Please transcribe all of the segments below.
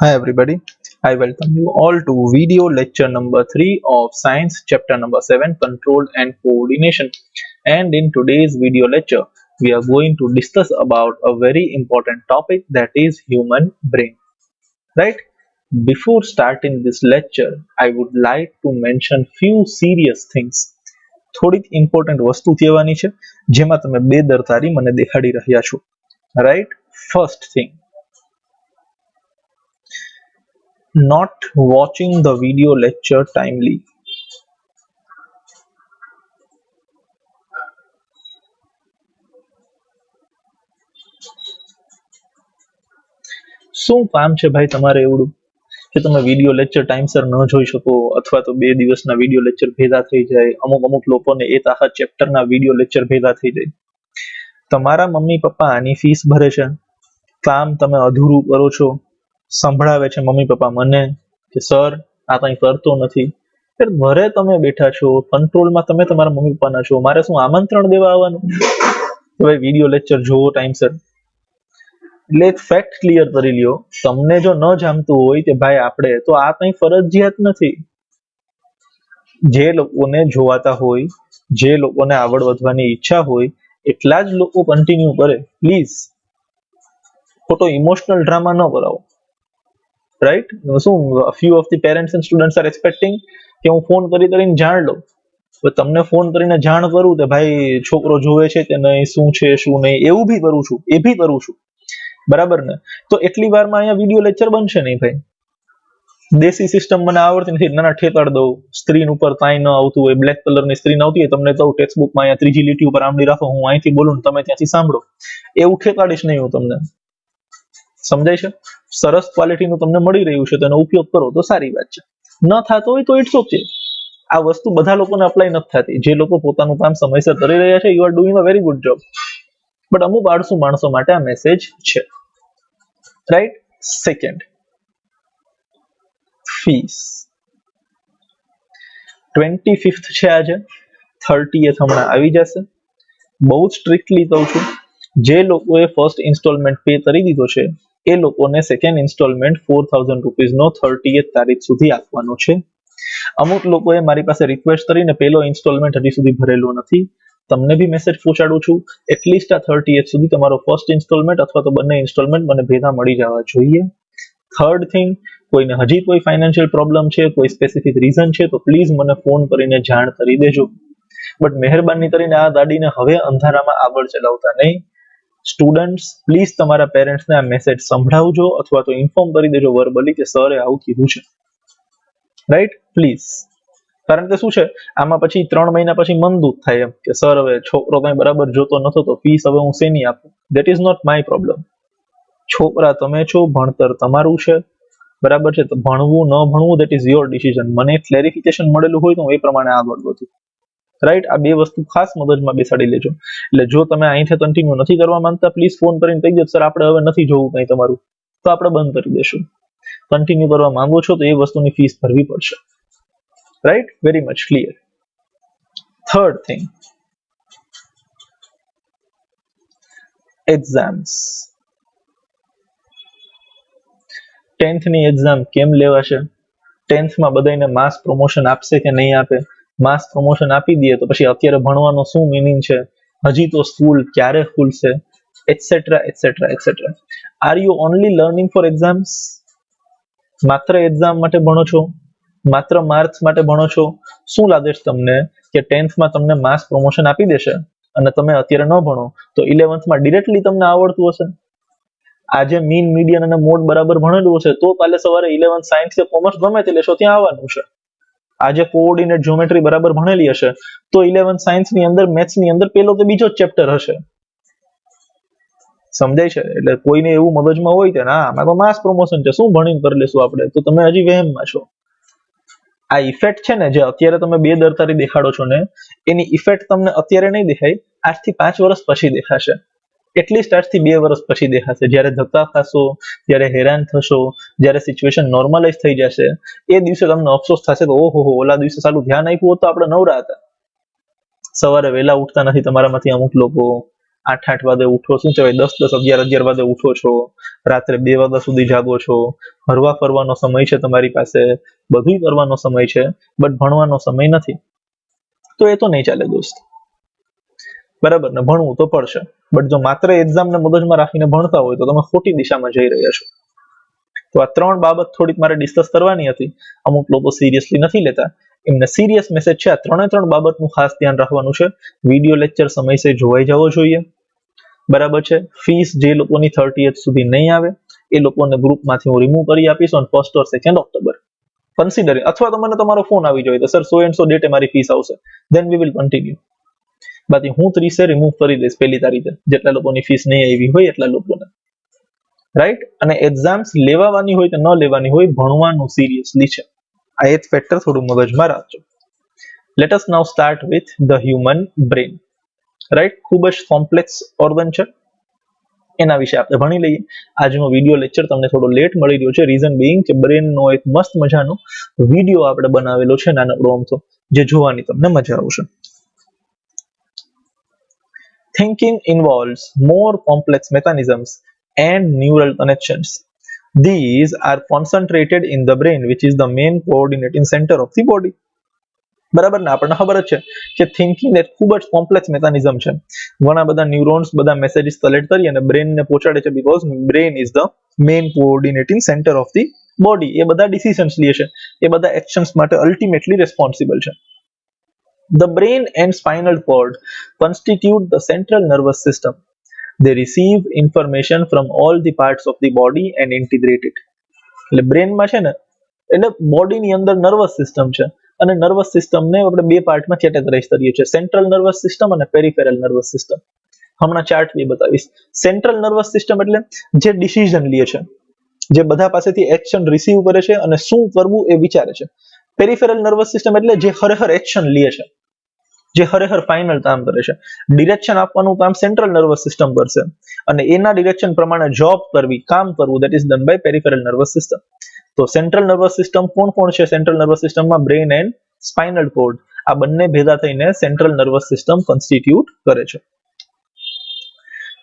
Hi everybody, I welcome you all to video lecture number 3 of science chapter number 7, control and coordination. And in today's video lecture we are going to discuss about a very important topic, that is human brain, right? Before starting this lecture I would like to mention few serious things. થોડીક important વસ્તુ કહેવાની છે જેમાં તમે બેદરકારી મને દેખાડી રહ્યા છો, right? First thing, not watching the video lecture timely. શું કામ છે ભાઈ તમારે એવડું કે તમે વિડીયો લેક્ચર ટાઈમસર ન જોઈ શકો, અથવા તો 2 દિવસના વિડીયો લેક્ચર ભેગા થઈ જાય? અમુક લોકોને એક આખા ચેપ્ટરના વિડીયો લેક્ચર ભેગા થઈ જાય. તમારા મમ્મી પપ્પા આની ફીસ ભરે છે, કામ તમે અધૂરું કરો છો, સંભળાવે છે મમ્મી પપ્પા મને કે સર આ કંઈ કરતો નથી. ઘરે તમે બેઠા છો, કંટ્રોલમાં તમે તમારા મમ્મી પપ્પાના છો, મારે શું આમંત્રણ દેવા આવવાનું કે ભાઈ વિડીયો લેક્ચર જોવો ટાઈમસર? એટલે એક ફેક્ટ ક્લિયર કરી લ્યો, તમને જો ન જામતું હોય કે ભાઈ આપણે તો આ કંઈ ફરજિયાત નથી. જે લોકોને જોવાતા હોય, જે લોકોને આગળ વધવાની ઈચ્છા હોય એટલા જ લોકો કન્ટિન્યુ કરે. પ્લીઝ ખોટો ઇમોશનલ ડ્રામા ન કરાવો, રાઈટ? શું few of the parents and students are expecting કે હું ફોન કરીને જાણ લઉં. તો તમને ફોન કરીને જાણ કરું કે ભાઈ છોકરો જોવે છે કે નહીં, શું છે શું નહીં, એવું બી કરું છું, એ બી કરું છું, બરાબર ને? તો એટલી વારમાં અહીંયા વિડીયો લેક્ચર બનશે નહીં ભાઈ. દેશી સિસ્ટમ મને આવડતી નથી, નાના ઠેકાડ દઉં. સ્ક્રીન ઉપર કાંઈ ન આવતું હોય, બ્લેક કલરની સ્ક્રીન આવતી હોય, તમને કહું ટેક્સ્ટબુકમાં અહીંયા ત્રીજી લીટી ઉપર આંગળી રાખો, હું અહીંથી બોલું તમે ત્યાંથી સાંભળો, એવું ઠેકાડીશ નહીં હું તમને. સમજાય છે? સરસ ક્વોલિટીનું તમને મળી રહ્યું છે તો એનો ઉપયોગ કરો તો સારી વાત છે. ન થતો હોય તો ઇટ્સ ઓકે. આ વસ્તુ બધા લોકોને અપ્લાય નથી થતી. જે લોકો પોતાનું કામ સમયસર કરી રહ્યા છે, you are doing a very good job. But અમુક આળસુ માણસો માટે આ મેસેજ છે, રાઈટ? સેકન્ડ, ફીસ 25th છે આજે, 30th હમણાં આવી જશે. બહુ સ્ટ્રિક્ટલી કહું છું, જે લોકોએ ફર્સ્ટ ઇન્સ્ટોલમેન્ટ પે કરી દીધો છે એ લોકોને સેકન્ડ ઇન્સ્ટોલમેન્ટ 4000 રૂપીઝનો 30th તારીખ સુધી આપવાનો છે. અમુક લોકોએ મારી પાસે રિક્વેસ્ટ કરીને પહેલો ઇન્સ્ટોલમેન્ટ હજી સુધી ભરેલો નથી. તમને બી મેસેજ પહોંચાડું છું, એટલીસ્ટ આ 30th સુધી તમારો ફર્સ્ટ ઇન્સ્ટોલમેન્ટ અથવા તો બંને ઇન્સ્ટોલમેન્ટ મને ભેગા મળી જવા જોઈએ. થર્ડ થિંગ, કોઈને હજી કોઈ ફાઇનાન્શિયલ પ્રોબ્લેમ છે, કોઈ સ્પેસિફિક રીઝન છે, તો પ્લીઝ મને ફોન કરીને જાણ કરી દેજો. બટ મહેરબાની કરીને આ ગાડીને હવે અંધારામાં આગળ ચલાવતા નહીં. સ્ટુડન્ટ્સ, પ્લીઝ તમારા પેરેન્ટ્સને આ મેસેજ સંભળાવજો અથવા તો ઇન્ફોર્મ કરી દેજો વર્બલી કે સરે આવું કીધું છે, રાઈટ? પ્લીઝ. કારણ કે શું છે, આમાં પછી 3 મહિના પછી મન દુઃખ થાય એમ કે સર હવે છોકરો કઈ બરાબર જોતો નતો તો ફીસ હવે હું શેની આપું. That is not my problem. છોકરા તમે છો, ભણતર તમારું છે, બરાબર છે? તો ભણવું ન ભણવું દેટ ઇઝ યોર ડિસિઝન. મને ક્લેરિફિકેશન મળેલું હોય તો હું એ પ્રમાણે આગળ વધું, રાઈટ? આ બે વસ્તુ ખાસ મગજમાં બેસાડી લેજો. એટલે જો તમે અહીંથી કન્ટિન્યુ નથી કરવા માંગતા, પ્લીઝ ફોન કરીને કહી દો સર આપણે હવે નથી જોવું કંઈ તમારું, તો આપણે બંધ કરી દેશું. કન્ટિન્યુ કરવા માંગો છો તો એ વસ્તુની ફીસ ભરવી પડશે, right? Very much clear. Third thing, exams. 10th ની એક્ઝામ કેમ લેવાશે? 10th માં બધાને માસ પ્રમોશન આપશે કે નહીં આપે? માસ પ્રમોશન આપી દઈએ તો પછી અત્યારે ભણવાનો શું મીનિંગ છે? હજી તો સ્કૂલ ક્યારે ખુલશે? Etcetera etcetera etcetera. Are you only learning four exams? માત્ર એક્ઝામ માટે ભણો છો? માત્ર માર્ક્સ માટે ભણો છો? શું લાગે છે તમને કે 10th માં તમને માસ પ્રમોશન આપી દેશે અને તમે અત્યારે ન ભણો તો 11th માં ડિરેક્ટલી તમને આવડતું હશે? આજે મીન, મીડિયન અને મોડ બરાબર ભણેલું હશે તો કાલે સવારે 11th સાયન્સ કે કોમર્સ ગમે તે લેશો ત્યાં આવવાનું છે. આજે કોઓર્ડિનેટ જ્યોમેટ્રી બરાબર ભણેલી હશે તો 11th સાયન્સ ની અંદર, મેથ્સ ની અંદર પેલો કે બીજો જ ચેપ્ટર હશે. સમજાય છે? એટલે કોઈને એવું મગજમાં હોય કે ના આમાં તો માસ પ્રમોશન છે, શું ભણીને કરી લેશું આપણે, તો તમે હજી વહેમમાં છો. આ ઇફેક્ટ છે ને જે અત્યારે તમે બેદરકારી દેખાડો છો ને, એની ઇફેક્ટ તમને અત્યારે નહીં દેખાય, આજથી 5 વર્ષ પછી દેખાશે. એટલીસ્ટ આજથી 2 વર્ષ પછી દેખાશે. જ્યારે ધક્કા ખાશો, જ્યારે હેરાન થશો, જ્યારે સિચ્યુએશન નોર્મલાઇઝ થઈ જશે, એ દિવસે તમને અફસોસ થશે કે ઓહો ઓલા દિવસે સાલું ધ્યાન આપ્યું હોત તો આપણે નવરા હતા. સવારે વહેલા ઉઠતા નથી તમારામાંથી અમુક લોકો, 8 વાગે ઉઠો, શું કહેવાય 10 11 વાગે ઉઠો છો, રાત્રે 2 વાગ્યા સુધી જાગો છો, હરવા ફરવાનો સમય છે તમારી પાસે, બધું કરવાનો સમય છે, બટ ભણવાનો સમય નથી, તો એ તો નહીં ચાલે દોસ્ત. બરાબર ને, ભણવું તો પડશે, બટ જો માત્ર એક્ઝામ ને મગજમાં રાખીને ભણતા હોય તો તમે ખોટી દિશામાં જઈ રહ્યા છો. તો આ 3 બાબત થોડીક મારે ડિસ્કસ કરવાની હતી. અમુક લોકો સિરિયસલી નથી લેતા, એમને સિરિયસ મેસેજ છે, આ 3 બાબતનું ખાસ ધ્યાન રાખવાનું છે. વિડીયો લેક્ચર સમયસર જોવાઈ જવો જોઈએ, બરાબર છે. ફીસ જે લોકોની 30th સુધી નહીં આવે એ લોકોને ગ્રુપમાંથી હું રિમૂવ કરી આપીશ on 1st or 2nd October consider, અથવા તો મને તમારો ફોન આવી જોઈએ તો સર સો એન્ડ સો ડેટે મારી ફીસ આવશે, ધેન વી વિલ કન્ટિન્યુ. બાકી હું 30 રિમૂવ કરી દઈશ 1લી તારીખે, જેટલા લોકોની ફીસ નહીં આવી હોય એટલા લોકોને, રાઈટ. અને એક્ઝામ્સ લેવાની હોય કે ન લેવાની હોય, ભણવાનું સિરિયસલી છે, આ એક ફેક્ટર થોડું મગજમાં રાખજો. Late us now start with the human brain, right. ખૂબ જ કોમ્પ્લેક્સ ઓર્ગન છે, એના વિશે આપણે ભણી લઈએ. આજનો વિડીયો લેક્ચર તમને થોડો લેટ મળી રહ્યો છે, રીઝન બીઇંગ કે બ્રેનનો એક મસ્ત મજાનો વિડીયો આપણે બનાવેલો છે નાનકડો અમથો, જે જોવાની તમને મજા આવશે. Thinking involves more complex mechanisms and neural connections. These are concentrated in the brain, which is the main coordinating center of the body. બરાબર ને, આપણને ખબર જ છે કે થિંકિંગ એ ખૂબ જ કોમ્પ્લેક્સ મેકેનિઝમ છે. ઘણા બધા ન્યુરોન્સ બધા મેસેજીસ કલેક્ટ કરી અને બ્રેનને પહોંચાડે છે, because brain is the main coordinating centre of the body. એ બધા ડિસિઝન્સ લે છે, એ બધા એક્શન્સ માટે અલ્ટિમેટલી રેસ્પોન્સિબલ છે. The brain and spinal cord constitute the central nervous system. They receive information from all the parts of the body and integrate it. એટલે બ્રેનમાં છે ને, એટલે બોડીની અંદર નર્વસ સિસ્ટમ છે, અને નર્વસ સિસ્ટમને આપણે 2 પાર્ટમાં કેટેગરાઇઝ કરીએ છીએ, સેન્ટ્રલ નર્વસ સિસ્ટમ અને પેરિફેરલ નર્વસ સિસ્ટમ. હમણાં ચાર્ટ બી બતાવીશ. સેન્ટ્રલ નર્વસ સિસ્ટમ એટલે જે ડિસિઝન લે છે, જે બધા પાસેથી એક્શન રિસીવ કરે છે અને શું કરવું એ વિચારે છે. પેરિફેરલ નર્વસ સિસ્ટમ એટલે જે ખરેખર એક્શન લે છે, જે ખરેખર ફાઇનલ કામ કરે છે. ડિરેક્શન આપવાનું કામ સેન્ટ્રલ નર્વસ સિસ્ટમ કરશે, અને એના ડિરેક્શન પ્રમાણે જોબ કરવી, કામ કરવું, that is done by peripheral nervous system. તો સેન્ટ્રલ નર્વસ સિસ્ટમ કોણ છે? સેન્ટ્રલ નર્વસ સિસ્ટમમાં બ્રેન એન્ડ સ્પાઇનલ કોર્ડ, આ બંને ભેગા થઈને સેન્ટ્રલ નર્વસ સિસ્ટમ કોન્સ્ટિટ્યુટ કરે છે.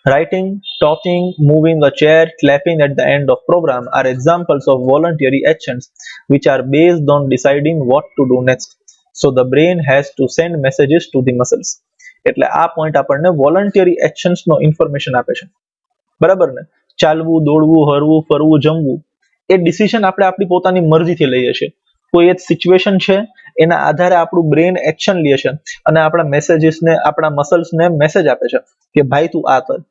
Writing, talking, moving a chair, clapping at the end of program are examples of voluntary actions which are based on deciding what to do next. So the brain has to send messages to the muscles. એટલે આ point આપણને voluntary actions નો information આપે છે, બરાબર ને. ચાલવું, દોડવું, હરવું, ફરવું, જમવું, એ ડિસિઝન આપણે આપણી પોતાની મરજીથી લઈએ છીએ. કોઈ એક સિચ્યુએશન છે, એના આધારે આપણું બ્રેન એક્શન લે છે અને આપણા મેસેજીસને, આપણા મસલ્સને મેસેજ આપે છે કે ભાઈ તું આ કર,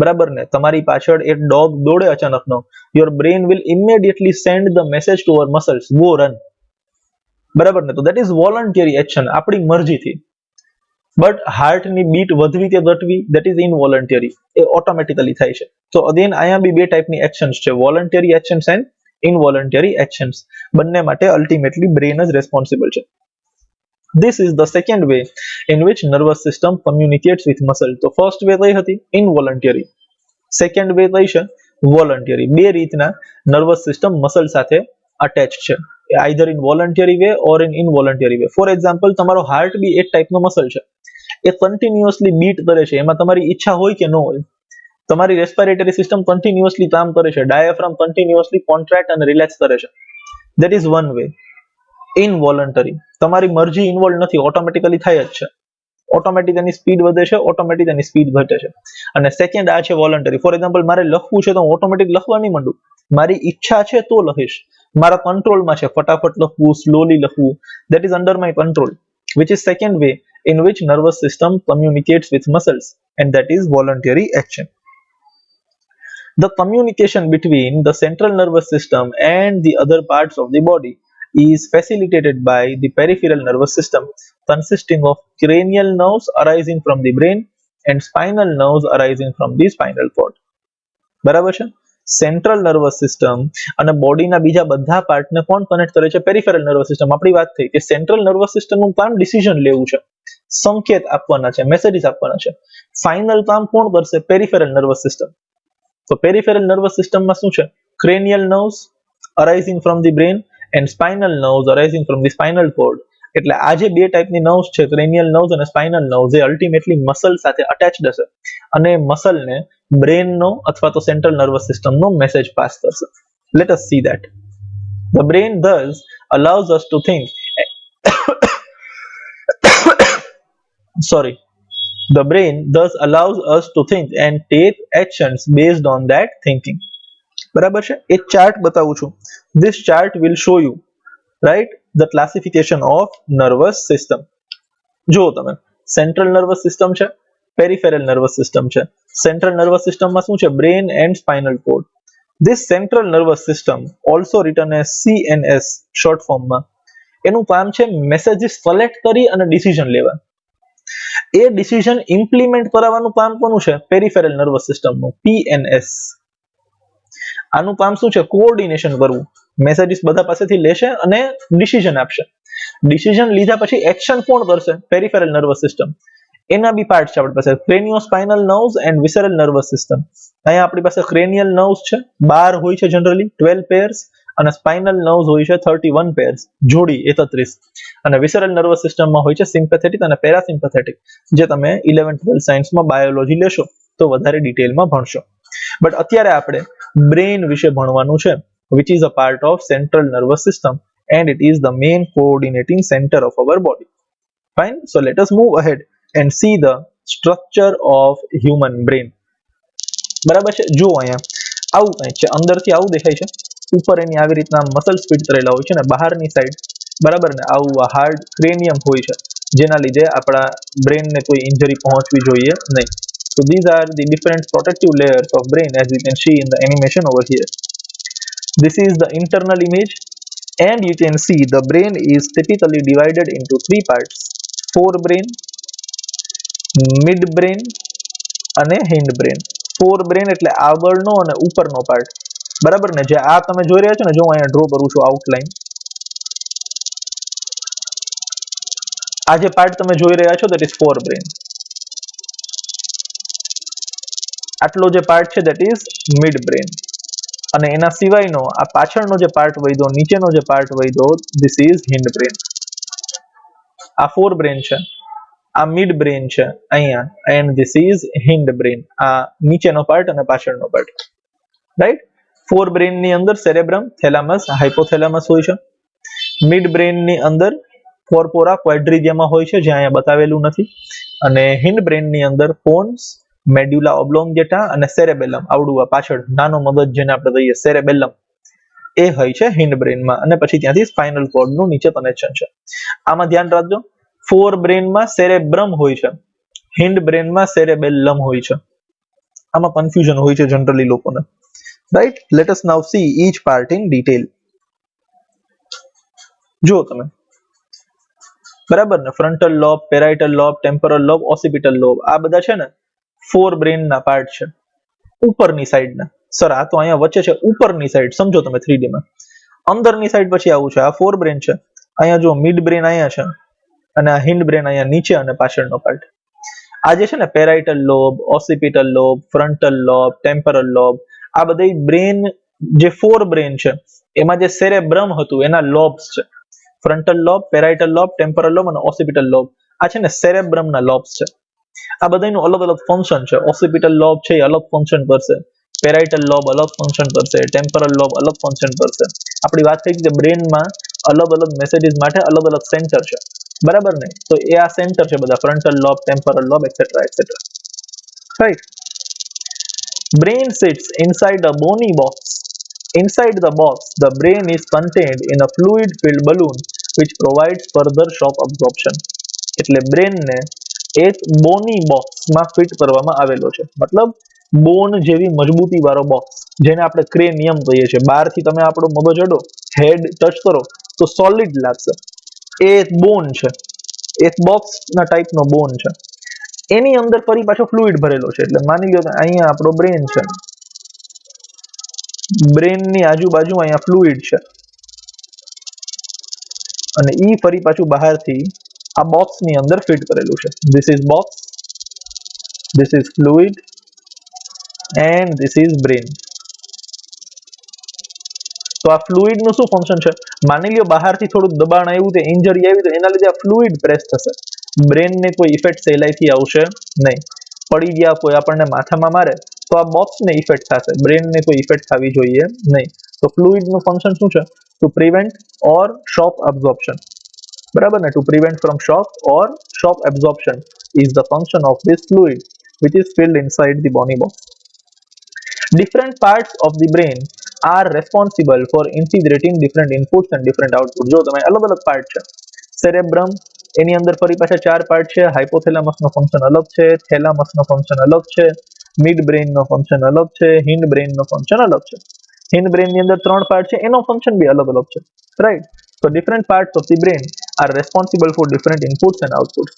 બરાબર ને. તમારી પાછળ એક ડોગ દોડે અચાનકનો, your brain will immediately send the message to our muscles, go run, બરાબર ને. તો દેટ ઇઝ વોલન્ટરી એક્શન, આપણી મરજીથી. બટ હાર્ટની બીટ વધવી કે ઘટવી, દેટ ઇઝ ઇનવોલન્ટરી, એ ઓટોમેટિકલી થાય છે. તો અગેન અહીંયા બી 2 ટાઈપની એક્શન્સ છે, વોલન્ટરી એક્શન્સ એન્ડ ઇનવોલન્ટરી એક્શન્સ. બંને માટે અલ્ટિમેટલી બ્રેન જ રેસ્પોન્સિબલ છે. This is the second way in which nervous system communicates with muscle. તો ફર્સ્ટ વે કઈ હતી? ઇનવોલન્ટરી. સેકન્ડ વે કઈ છે? વોલન્ટરી. 2 રીતના નર્વસ સિસ્ટમ મસલ સાથે અટેચ છે, either in voluntary way or in involuntary way. For example, તમારો heart બી એક ટાઈપનો મસલ છે, એ કન્ટિન્યુઅસલી બીટ કરે છે, એમાં તમારી ઈચ્છા હોય કે ન હોય. તમારી રેસ્પિરેટરી સિસ્ટમ કન્ટિન્યુઅસલી કામ કરે છે, ડાયાફ્રામ કન્ટિન્યુઅસલી કોન્ટ્રાક્ટ અને રિલેક્સ કરે છે. That is one way. Involuntary, તમારી મરજી ઇન્વોલ્વ નથી, ઓટોમેટિકલી થાય જ છે. ઓટોમેટિક એની સ્પીડ વધે છે, ઓટોમેટિક એની સ્પીડ ઘટે છે. અને સેકન્ડ આ છે વોલન્ટરી. ફોર એક્ઝામ્પલ, મારે લખવું છે તો હું ઓટોમેટિક લખવા નહીં માંડું, મારી ઈચ્છા છે તો લખીશ, મારા કંટ્રોલમાં છે, ફટાફટ લખવું, સ્લોલી લખવું, that is under my control, which is second way in which nervous system communicates with muscles, and that is voluntary action. The communication between the central nervous system and the other parts of the body is facilitated by the peripheral nervous system, consisting of cranial nerves arising from the brain and spinal nerves arising from the spinal cord. બરાબર છે. Central nervous system અને બોડીના બીજા બધા પાર્ટને કોણ connect કરે છે? Peripheral nervous system. આપણી વાત થઈ કે સેન્ટ્રલ નર્વસ સિસ્ટમનું કામ ડિસિઝન લેવું છે, સંકેત આપવાના છે, મેસેજીસ આપવાના છે. ફાઇનલ કામ કોણ કરશે? Peripheral nervous system. તો પેરિફેરલ નર્વસ સિસ્ટમમાં શું છે? Cranial nerves arising from the brain and spinal nerves arising from the spinal cord. એટલે આ જે બે ટાઈપની નર્વ્સ છે, ક્રેનિયલ નર્વ્સ અને સ્પાઇનલ નર્વ્સ, એ અલ્ટિમેટલી મસલ સાથે અટેચ્ડ હશે અને મસલને બ્રેનનો અથવા તો સેન્ટ્રલ નર્વસ સિસ્ટમનો મેસેજ પાસ કરશે. Let us see that. The brain thus allows us to think. Sorry. The brain thus allows us to think and take actions based on that thinking. બરાબર છે? એક ચાર્ટ બતાવું છું. This chart will show you, right, the classification of nervous system. જો તમે central nervous system છે, peripheral nervous system છે. Central nervous સિસ્ટમમાં શું છે? Brain and spinal cord. This central nervous system, also written as CNS short form માં, એનું કામ છે મેસેજીસ કલેક્ટ કરી અને ડિસિઝન લેવા. એ ડિસિઝન ઇમ્પ્લિમેન્ટ કરાવવાનું કામ કોનું છે? પેરિફેરલ નર્વસ સિસ્ટમનું, PNS. આનું કામ શું છે? કોઓર્ડિનેશન કરવું. મેસેજીસ બધા પાસેથી લેશે અને ડિસિઝન આપશે. ડિસિઝન લીધા પછી એક્શન કોણ કરશે? Peripheral nervous system. એના બી પાર્ટ છે આપણી પાસે, craniospinal nerves and visceral nervous system. અહીંયા આપણી પાસે ક્રેનિયલ નર્વ્સ છે, 12 હોય છે જનરલી, 12 પેર્સ, અને સ્પાઇનલ નર્વ્સ હોય છે 31 પેર્સ, જોડી 31. અને વિસરલ નર્વસ સિસ્ટમમાં હોય છે સિમ્પેથેટિક અને પેરાસિમ્પેથેટિક, જે તમે 11th-12th સાયન્સમાં બાયોલોજી લેશો તો વધારે ડિટેલમાં ભણશો. બટ અત્યારે આપણે બ્રેન વિશે ભણવાનું છે, which is a part of central nervous system and it is the main coordinating center of our body. Fine, so let us move ahead and see the structure of human brain. બરાબર છે? જો અહીંયા આવું કંઈક છે, અંદરથી આવું દેખાય છે, ઉપર એની આવી રીતના મસલ્સ ફિટ કરેલા હોય છે ને બહારની સાઈડ, બરાબર ને, આવું હાર્ડ ક્રેનિયમ હોય છે, જેના લીધે આપણા બ્રેનને કોઈ ઇન્જરી પહોંચવી જોઈએ નહીં. So these are the different protective layers of brain, as you can see in the animation over here. This is the internal image, and you can see the brain is typically divided into 3 parts: forebrain, midbrain અને hindbrain. forebrain એટલે આગળનો અને ઉપરનો part, બરાબર ને? જે આ તમે જોઈ રહ્યા છો ને, જો હું અહીંયા ડ્રો કરું છું આઉટલાઈન, આ જે પાર્ટ તમે જોઈ રહ્યા છો that is forebrain. આટલો જે પાર્ટ છે that is midbrain. અને એના સિવાયનો આ પાછળનો જે પાર્ટ વૈધો, નીચેનો જે પાર્ટ વૈધો, this is hindbrain. આ forebrain છે, આ midbrain છે અહીંયા, and this is hindbrain. આ નીચેનો પાર્ટ અને પાછળનો પાર્ટ, રાઈટ? forebrain ની અંદર સેરેબ્રમ, થેલામસ, હાઇપોથેલામસ હોય છે. midbrain ની અંદર કોર્પોરા ક્વાડ્રિજેમા હોય છે, જે અહીંયા બતાવેલું નથી. અને hindbrain ની અંદર પોન્સ, મેડ્યુલા ઓબ્લોંગેટા અને સેરેબેલમ, આવડું આ પાછળ નાનો મગજ જેને આપણે કહીએ સેરેબેલમ, એ હોય છે hindbrainમાં. અને પછી ત્યાંથી સ્પાઇનલ કોર્ડનું નીચે કનેક્શન છે. આમાં ધ્યાન રાખજો, forebrainમાં સેરેબ્રમ હોય છે, hindbrainમાં સેરેબેલમ હોય છે. આમાં કન્ફ્યુઝન હોય છે જનરલી લોકોને, right? Let us now see each part in detail. જો તમે, બરાબર ને, frontal lobe, parietal lobe, temporal lobe, occipital lobe, આ બધા છે ને forebrainના પાર્ટ છે, ઉપરની સાઈડના. સર આ તો અહીંયા વચ્ચે છે, ઉપરની સાઈડ સમજો તમે 3D માં. અંદરની સાઈડ પછી આવું છે, આ forebrain છે, અહીંયા જો midbrain અહીંયા છે, અને આ hindbrain અહીંયા નીચે અને પાછળનો પાર્ટ. આ જે છે ને parietal lobe, occipital lobe, frontal lobe, temporal lobe, આ બધા બ્રેન જે forebrain છે એમાં જે સેરેબ્રમ હતું એના લોબ્સ છે. Frontal lobe, parietal lobe, temporal lobe અને ઓસિપિટલ લોબ, આ છે ને સેરેબ્રમના લોબ્સ છે. આ બધાનું અલગ અલગ ફંક્શન છે. ઓસિપિટલ લોબ છે એ અલગ ફંક્શન કરશે, પેરાઇટલ લોબ અલગ ફંક્શન કરશે, ટેમ્પોરલ લોબ અલગ ફંક્શન કરશે. આપણી વાત થઈ કે બ્રેનમાં અલગ અલગ મેસેજીસ માટે અલગ અલગ સેન્ટર છે, બરાબર ને? તો એ આ સેન્ટર છે બધા, frontal lobe, temporal lobe, et cetera et cetera, right? Brain sits inside a bony box. Inside the box, the brain is contained in a fluid-filled balloon which provides further shock absorption. એટલે બ્રેનને એક બોની બોક્સમાં ફિટ કરવામાં આવેલો છે, મતલબ બોન જેવી મજબૂતી વાળો બોક્સ, જેને આપણે ક્રેનિયમ કહીએ છીએ. બહારથી તમે આપણો મગજ અડો, હેડ ટચ કરો તો સોલિડ લાગશે, એ એક બોન છે, એક બોક્સના ટાઈપનો બોન છે. એની અંદર ફરી પાછો ફ્લુઇડ ભરેલો છે. એટલે માની લો કે અહીંયા આપણો બ્રેન છે, બ્રેનની આજુબાજુ અહીંયા ફ્લુઇડ છે, અને ઈ ફરી પાછું બહારથી આ બોક્સની અંદર ફિટ કરેલું છે. This is box, this is fluid and this is brain. તો તો આ ફ્લુઇડ નું શું ફંક્શન છે? માની લ્યો બહારથી થોડું દબાણ આવ્યું, તે ઇન્જરી આવી, તો એના લીધે આ ફ્લુઇડ પ્રેસ થશે. બ્રેનને કોઈ ઇફેક્ટ સહેલાઈથી આવશે નહીં. પડી ગયા, કોઈ આપણને માથામાં મારે તો આ બોક્સને ઇફેક્ટ થશે, બ્રેનને કોઈ ઇફેક્ટ થવી જોઈએ નહીં. તો ફ્લુઇડનું ફંક્શન શું છે? To prevent or shock absorption. બરાબર ને? To prevent from shock or shock absorption is the function of this fluid which is filled inside the bony box. Different parts of the brain are responsible for integrating different inputs and different outputs. જો તમે અલગ અલગ part છે. Cerebrum, એની અંદર ફરી પાછા 4 part છે. Hypothalamus નો function અલગ છે, થેલામસ નો ફંક્શન અલગ છે, મિડ બ્રેઇન નો ફંક્શન અલગ છે, હિન્ડ બ્રેઇન નો ફંક્શન અલગ છે. હિન્ડ બ્રેઇન ની અંદર 3 પાર્ટ છે, એનો ફંક્શન બી અલગ અલગ છે, right? So different parts of the brain are responsible for different inputs and outputs.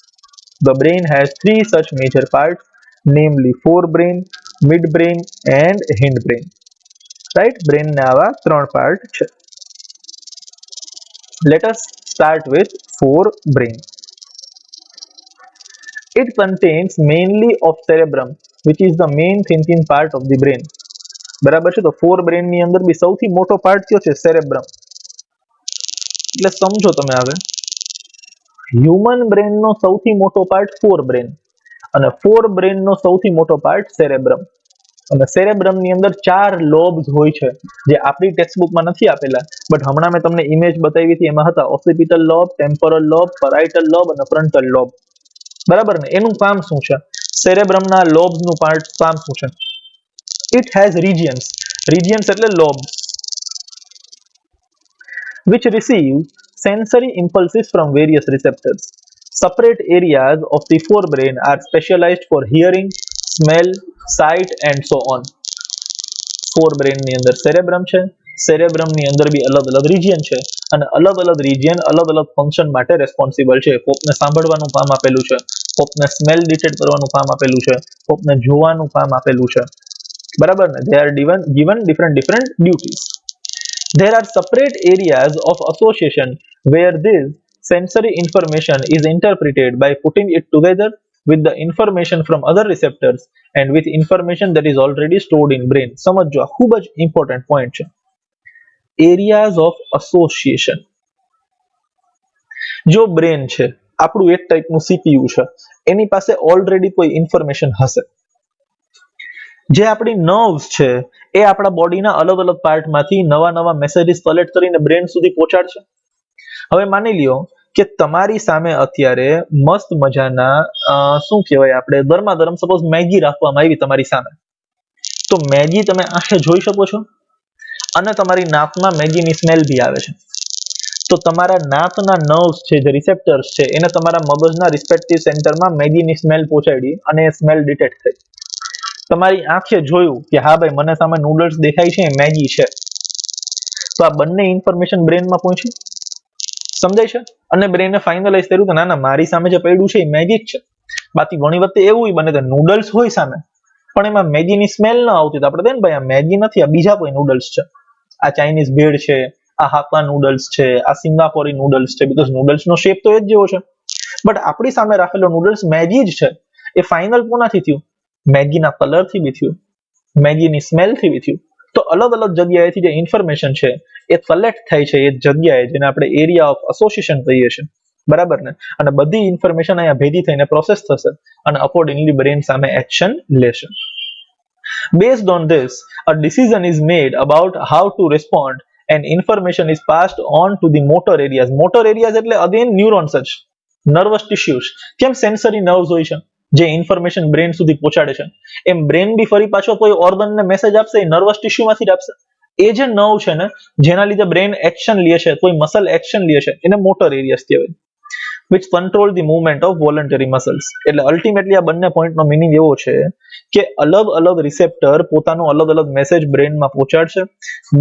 The brain has 3 such major parts, namely forebrain, midbrain and hindbrain. Right? Brain ના આવા 3 part છે. Let us start with forebrain. It contains mainly of cerebrum, which is the main thinking part of the brain. બરાબર છે? તો forebrain ની અંદર બી સૌથી મોટો પાર્ટ કયો છે? સેરેબ્રમ. એટલે સમજો તમે હવે, હ્યુમન બ્રેન નો સૌથી મોટો પાર્ટ ફોરબ્રેન અને ફોરબ્રેન નો સૌથી મોટો પાર્ટ સેરેબ્રમ. અને સેરેબ્રમ ની અંદર 4 લોબ્સ હોય છે, જે આપણી ટેક્સ્ટબુકમાં નથી આપેલા, બટ હમણાં મેં તમને ઇમેજ બતાવી હતી, એમાં હતા occipital lobe, temporal lobe, parietal lobe અને ફ્રન્ટલ લોબ. બરાબર ને? એનું કામ શું છે? સેરેબ્રમના લોબ્સનું કામ શું છે? It has regions. રિજિયન્સ એટલે lobes, which receive sensory impulses from various receptors. Separate areas of the forebrain are specialized for hearing, smell, sight and so on. forebrain ની અંદર સેરેબ્રમ છે, સેરેબ્રમ ની અંદર બી અલગ અલગ રિજિયન છે, અને અલગ અલગ રિજિયન અલગ અલગ ફંક્શન માટે રેસ્પોન્સિબલ છે. કોકને સાંભળવાનું કામ આપેલું છે, કોકને સ્મેલ ડિટેક્ટ કરવાનું કામ આપેલું છે, કોકને જોવાનું કામ આપેલું છે. બરાબર ને? they are given different duties. There are separate areas of association where this sensory information is interpreted by putting it together with the information from other receptors and with information that is already stored in brain. સમજો, આ ખૂબ જ important point છે. Areas of association. જો brain છે, આપણું એક ટાઈપનું સીપીયુ છે, એની પાસે ઓલરેડી કોઈ ઇન્ફોર્મેશન હશે. જે આપણી નર્વ્સ છે, એ આપણા બોડીના અલગ અલગ પાર્ટમાંથી નવા નવા મેસેજીસ કલેક્ટ કરીને બ્રેન સુધી પહોંચાડશે. હવે માની લ્યો કે તમારી સામે અત્યારે મસ્ત મજાના શું કહેવાય, આપણે ગરમા ગરમ સપોઝ મેગી રાખવામાં આવી તમારી સામે, તો મેગી તમે આંખે જોઈ શકો છો અને તમારી નાકમાં મેગીની સ્મેલ બી આવે છે. તો તમારા નાકના નર્વ્સ છે, જે રિસેપ્ટર્સ છે, એને તમારા મગજના રિસ્પેક્ટિવ સેન્ટરમાં મેગીની સ્મેલ પહોંચાડી અને એ સ્મેલ ડિટેક્ટ થઈ. તમારી આંખે જોયું કે હા ભાઈ, મને સામે નૂડલ્સ દેખાય છે, મેગી છે, તો આ બંને ઇન્ફોર્મેશન બ્રેનમાં પહોંચી. સમજાય છે? અને બ્રેને ફાઇનલાઇઝ કર્યું કે ના ના, મારી સામે જે પડ્યું છે એ મેગી જ છે. બાકી ઘણી વખતે એવું બને કે નૂડલ્સ હોય સામે, પણ એમાં મેગીની સ્મેલ ન આવતી, તો આપણે ભાઈ આ મેગી નથી, આ બીજા કોઈ નૂડલ્સ છે, આ ચાઇનીઝ ભેળ છે, આ હાક્કા નૂડલ્સ છે, આ સિંગાપોરી નૂડલ્સ છે, બીકોઝ નૂડલ્સનો શેપ તો એ જ જેવો છે. બટ આપણી સામે રાખેલો નૂડલ્સ મેગી જ છે. એ ફાઇનલ કોનાથી થયું? મેગીના કલરથી બી થયું, મેગીની સ્મેલથી બી થયું. તો અલગ અલગ જગ્યાએથી જે ઇન્ફોર્મેશન છે એ કલેક્ટ થાય છે એ જગ્યાએ, જેને આપણે એરિયા ઓફ એસોસિએશન કહીએ છીએ. બરાબર ને? અને બધી ઇન્ફોર્મેશન અહીંયા ભેગી થઈને પ્રોસેસ થશે અને અકોર્ડિંગલી બ્રેન સામે એક્શન લેશે. Based on this, a decision is made about how to respond and information is passed on to the motor areas. Motor areas એટલે again neurons જ, nervous tissues. કેમ સેન્સરી નર્વ્સ હોય છે જે information brain સુધી પહોંચાડે છે, એમ બ્રેન બી ફરી પાછો કોઈ ઓર્ગનને મેસેજ આપશે, એ નર્વસ ટિશ્યુમાંથી જ આપશે. એ જે નર્વ છે ને, જેના લીધે બ્રેન એક્શન લે છે, કોઈ મસલ એક્શન લે છે, એને મોટર એરિયાસ કહેવાય, which control the movement of voluntary muscles. એટલે અલ્ટિમેટલી આ બંને પોઈન્ટનો મીનિંગ એવો છે કે અલગ અલગ રિસેપ્ટર પોતાનો અલગ અલગ મેસેજ બ્રેનમાં પહોંચાડશે.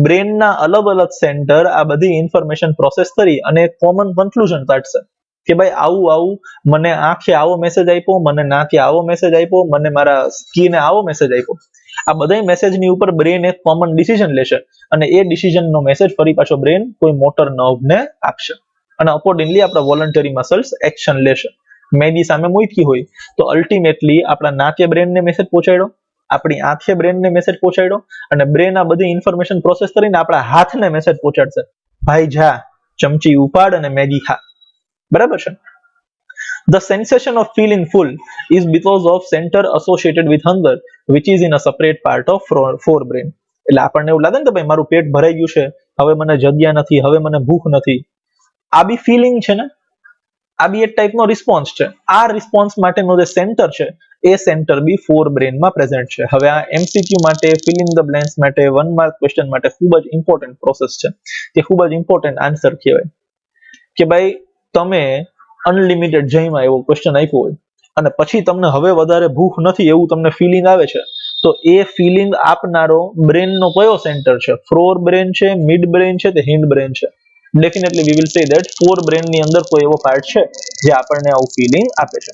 બ્રેનના અલગ અલગ સેન્ટર આ બધી ઇન્ફોર્મેશન પ્રોસેસ કરી અને કોમન કન્ક્લુઝન કાઢશે કે ભાઈ આવું આવું, મને આંખે આવો મેસેજ આપ્યો, મને નાકે આવો મેસેજ આપ્યો, મને મારા સ્કીને આવો મેસેજ આપ્યો. આ બધા મેસેજની ઉપર બ્રેન એક કોમન ડિસિઝન લેશે અને એ ડિસિઝનનો મેસેજ ફરી પાછો બ્રેન કોઈ મોટર નર્વને આપશે અને અકોર્ડિંગલી આપણા વોલન્ટરી મસલ્સ એક્શન લેશે. મેગી સામે મૂકી હોય તો અલ્ટિમેટલી આપણા નાકે બ્રેનને મેસેજ પહોંચાડ્યો, આપણી આંખે બ્રેનને મેસેજ પહોંચાડ્યો અને બ્રેન આ બધી ઇન્ફોર્મેશન પ્રોસેસ કરીને આપણા હાથને મેસેજ પહોંચાડશે, ભાઈ જા ચમચી ઉપાડ અને મેગી ખા. બરાબર છે. The sensation of feeling full is because of center associated with hunger, which is in a separate part of forebrain. એટલે આપણને એવું લાગે ને કે ભાઈ મારું પેટ ભરાઈ ગયું છે, હવે મને જગ્યા નથી, હવે મને ભૂખ નથી. આ બી ફિલિંગ છે ને, આ બી એક ટાઈપનો રિસ્પોન્સ છે. આ રિસ્પોન્સ માટેનો જે સેન્ટર છે એ સેન્ટર બી ફોર બ્રેનમાં પ્રેઝન્ટ છે. હવે આ એમસીક્યુ માટે, ફિલ ઇન ધ બ્લેન્ક્સ માટે, 1 માર્ક ક્વેશ્ચન માટે ખૂબ જ ઇમ્પોર્ટન્ટ પ્રોસેસ છે. તે ખૂબ જ ઇમ્પોર્ટન્ટ આન્સર કહેવાય કે ભાઈ તમે અનલિમિટેડ જઈમાં એવો ક્વેશ્ચન આપ્યો હોય અને પછી તમને હવે વધારે ભૂખ નથી એવું તમને ફિલિંગ આવે છે, તો એ ફિલિંગ આપનારો બ્રેનનો કયો સેન્ટર છે? ફોર બ્રેન છે, મિડ બ્રેન છે કે હિન્ડ બ્રેન છે? Definitely we will say that fore બ્રેનની અંદર કોઈ એવો પાર્ટ છે જે આપણને આવું ફિલિંગ આપે છે.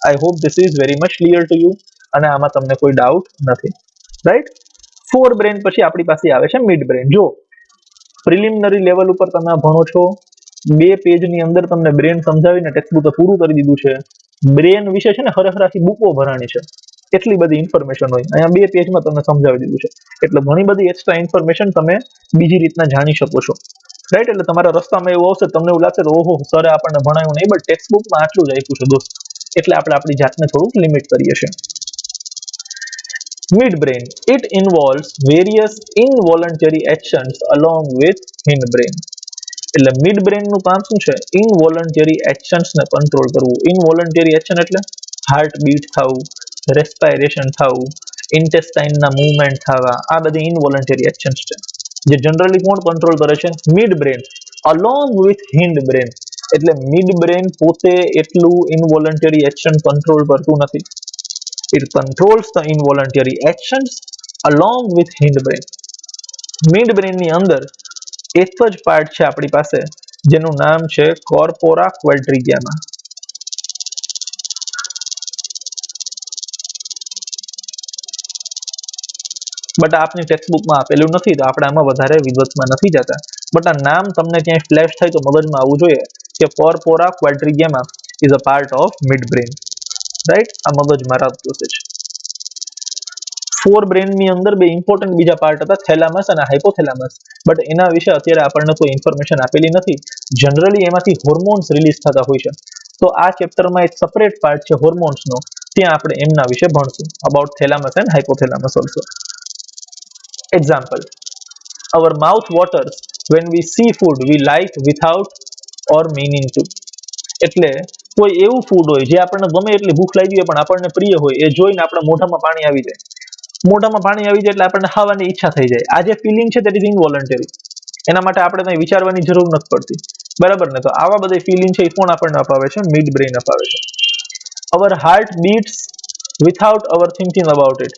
I hope this is very much clear to you અને આમાં તમને કોઈ ડાઉટ નથી, રાઈટ? ફોર બ્રેન પછી આપણી પાસે આવે છે મિડ બ્રેન. જો પ્રિલિમિનરી લેવલ ઉપર તમે ભણો છો, 2 પેજની અંદર તમને બ્રેન સમજાવીને ટેક્સ્ટબુક પૂરું કરી દીધું છે. બ્રેન વિશે છે ને ખરેખર આખી બુકો ભરાણી છે, એટલી બધી ઇન્ફોર્મેશન હોય. અહીંયા 2 પેજમાં તમને સમજાવી દીધું છે, એટલે ઘણી બધી એક્સ્ટ્રા ઇન્ફોર્મેશન તમે બીજી રીતના જાણી શકો છો, રાઈટ? એટલે તમારા રસ્તામાં એવું આવશે, તમને એવું લાગશે કે ઓહો સરે આપણને ભણાયું નહીં, બટ ટેક્સ્ટબુકમાં આટલું જ આપ્યું છે દોસ્ત, એટલે આપણે આપણી જાતને થોડુંક લિમિટ કરીએ છીએ. Mid brain, it involves various involuntary actions along with hindbrain. એટલે મિડ બ્રેન નું કામ શું છે? ઇનવોલન્ટરી એક્શન્સ ને કંટ્રોલ કરવું. ઇનવોલન્ટરી એક્શન એટલે હાર્ટ બીટ થવું, રેસ્પાયરેશન થવું, ઇન્ટેસ્ટાઇન ના મૂવમેન્ટ થવા, આ બધી ઇનવોલન્ટરી એક્શન્સ છે જે જનરલી કોણ કંટ્રોલ કરે છે? Mid brain along with hind brain. એટલે મિડ બ્રેન પોતે એટલું ઇનવોલન્ટરી એક્શન કંટ્રોલ કરતું નથી. It controls the involuntary actions along with hindbrain. Midbrain ની અંદર એક જ પાર્ટ છે આપણી પાસે જેનું નામ છે કોર્પોરા ક્વાડ્રિગેમા. બટ આપની ટેક્સ્ટબુકમાં આપેલું નથી તો આપણે આમાં વધારે વિગતમાં નથી જતા, બટ આ નામ તમને ક્યાંય ફ્લેશ થાય તો મગજમાં આવવું જોઈએ કે corpora quadrigemina is a part of midbrain, right? આ મગજમાં રાખવું છે. ફોર બ્રેન ની અંદર 2 ઇમ્પોર્ટન્ટ બીજા પાર્ટ હતા, થેલામસ અને હાઇપોથેલામસ, બટ એના વિશે અત્યારે આપણને કોઈ ઇન્ફોર્મેશન આપેલી નથી. જનરલી એમાંથી હોર્મોન્સ રિલીઝ થતા હોય છે, તો આ ચેપ્ટરમાં એક સેપરેટ પાર્ટ છે હોર્મોન્સનો, ત્યાં આપણે એમના વિશે ભણશું, about thalamus and hypothalamus also. Example, our mouth waters when we see food we like without or meaning to. એટલે કોઈ એવું ફૂડ હોય જે આપણને ગમે એટલી ભૂખ લાગી હોય પણ આપણને પ્રિય હોય, એ જોઈને આપણા મોઢામાં પાણી આવી જાય. મોઢામાં પાણી આવી જાય એટલે આપણને ખાવાની ઈચ્છા થઈ જાય. આ જે ફિલિંગ છે દેટ ઇઝ ઇનવોલન્ટરી. એના માટે આપણે કંઈ વિચારવાની જરૂર નથી પડતી, બરાબર ને? તો આવા બધી ફિલિંગ છે એ કોણ આપણને અપાવે છે? મિડ બ્રેન અપાવે છે. our heart beats without our thinking about it.